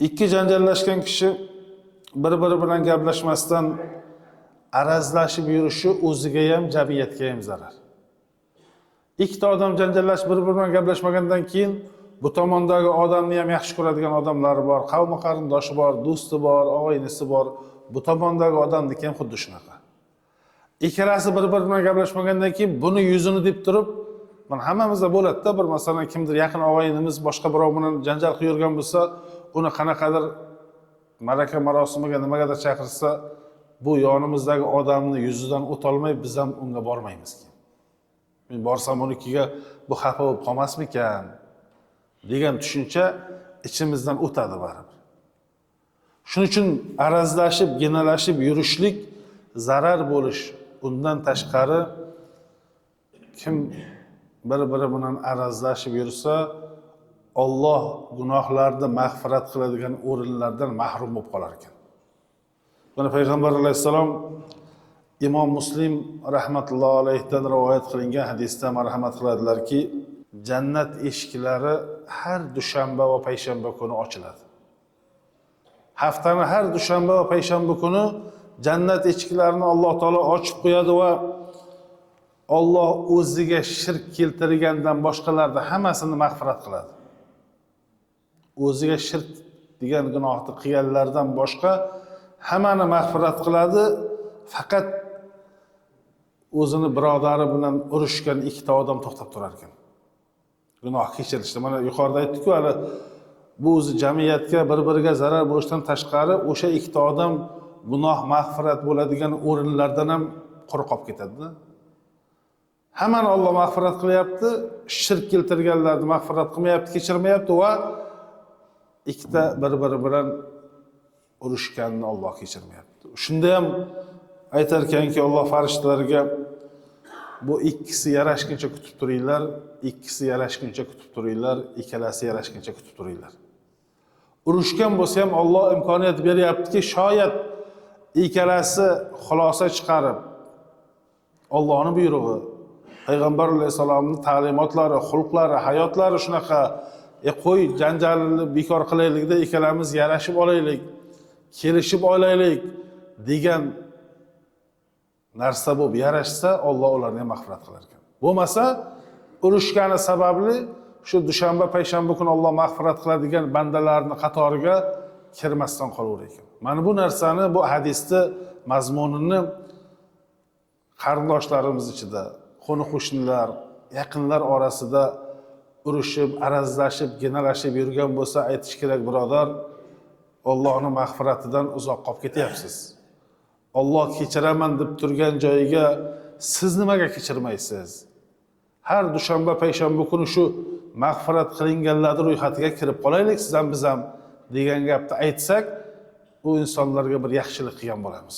ikki janjallashgan kishi bir-biri bilan gaplashmasdan arazlashib yurishi o'ziga ham, jamiyatga ham zarar. Ikkita odam janjallashib bir-biri bilan gaplashmagandan keyin bu tomondagi odamni ham yaxshi ko'radigan odamlari bor, qavmi qarindoshi bor, do'sti bor, og'aynisi bor. Bu tomondagi odamniki ham xuddi shunaqa. Ikkalasi bir-biri bilan gaplashmagandan keyin buni yuzini deb turib, mana hammamizda bo'ladi-da, bir masalan kimdir yaqin og'aynimiz boshqa birov bilan janjal qilib yurgan bo'lsa, uni qanaqadir maraka marosimiga nimagadir chaqirsa, bu yonimizdagi odamni yuzidan o'tolmay biz ham unga bormaymiz. Men borsam unikiga bu xafa bo'lib qolmasmikan degan tushuncha ichimizdan o'tadi baribir. Shuning uchun arazlashib, ginalashib yurishlik zarar bo'lish. Undan tashqari kim bir-biri bilan arazlashib yursa, Alloh gunohlarni mag'firat qiladigan o'rinlardan mahrum bo'lib qolar ekan. Buni payg'ambar alayhisalom Imom Muslim rahmatullohi alayhidan rivoyat qilingan hadisda marhamat qiladilarki, jannat eshiklari har dushanba va payshanba kuni ochiladi. Haftaning har dushanba va payshanba kuni jannat eshiklarini Alloh taolo ochib qo'yadi va Alloh o'ziga shirk keltirgandan boshqalarni hammasini mag'firat qiladi. O'ziga shirk degan gunohni qilganlardan boshqa hammani mag'firat qiladi. Faqat o'zini birodari bilan urushgan ikkita odam to'xtab turar ekan. Gunoh kechirishdi. Mana yuqorida aytdik-ku, hali bu o'zi jamiyatga bir-biriga zarar bo'lishdan tashqari o'sha ikkita odam gunoh mag'firat bo'ladigan o'rinlardan ham quruq qolib ketadi-da. Hammani Alloh mag'firat qilyapti, shirk keltirganlarni mag'firat qilmayapti, kechirmayapti va ikkita bir-biri bilan urushganni Alloh kechirmayapti. Shunda ham aytar ekanki, Alloh farishtalarga bu ikkisi yarashguncha kutib turinglar, ikkisi yarashguncha kutib turinglar, ikkalasi yarashguncha kutib turinglar. Urushgan bo'lsa ham Alloh imkoniyat beryaptiki, shoyat ikkalasi xulosa chiqarib Allohning buyrug'i, payg'ambar alayhisalomning ta'limotlari, xulqlari, hayotlari shunaqa, qo'y janjalni bekor qilaylikda ikkalamiz yarashib olaylik, kelishib olaylik degan narsa bo'lib yarashsa, Alloh ularni mag'firat qilar ekan. Bo'lmasa, urushgani sababli shu dushanba, payshanba kuni Alloh mag'firat qiladigan bandalarning qatoriga kirmasdan qolaverar ekan. Mana bu narsani, bu hadisni mazmunini qarindoshlarimiz ichida, qo'ni-qo'shnilar, yaqinlar orasida urushib, arazlashib, ginalashib yurgan bo'lsa, aytish kerak, birodar, Allohning mag'firatidan uzoq qolib ketyapsiz. Alloh kechiraman deb turgan joyiga siz nimaga kechirmaysiz? Har dushanba, payshanba kuni shu mag'firat qilinganlarning ro'yxatiga kirib qolaylik, siz ham biz ham degan gapni aytsak, bu insonlarga bir yaxshilik qilgan bo'lamiz.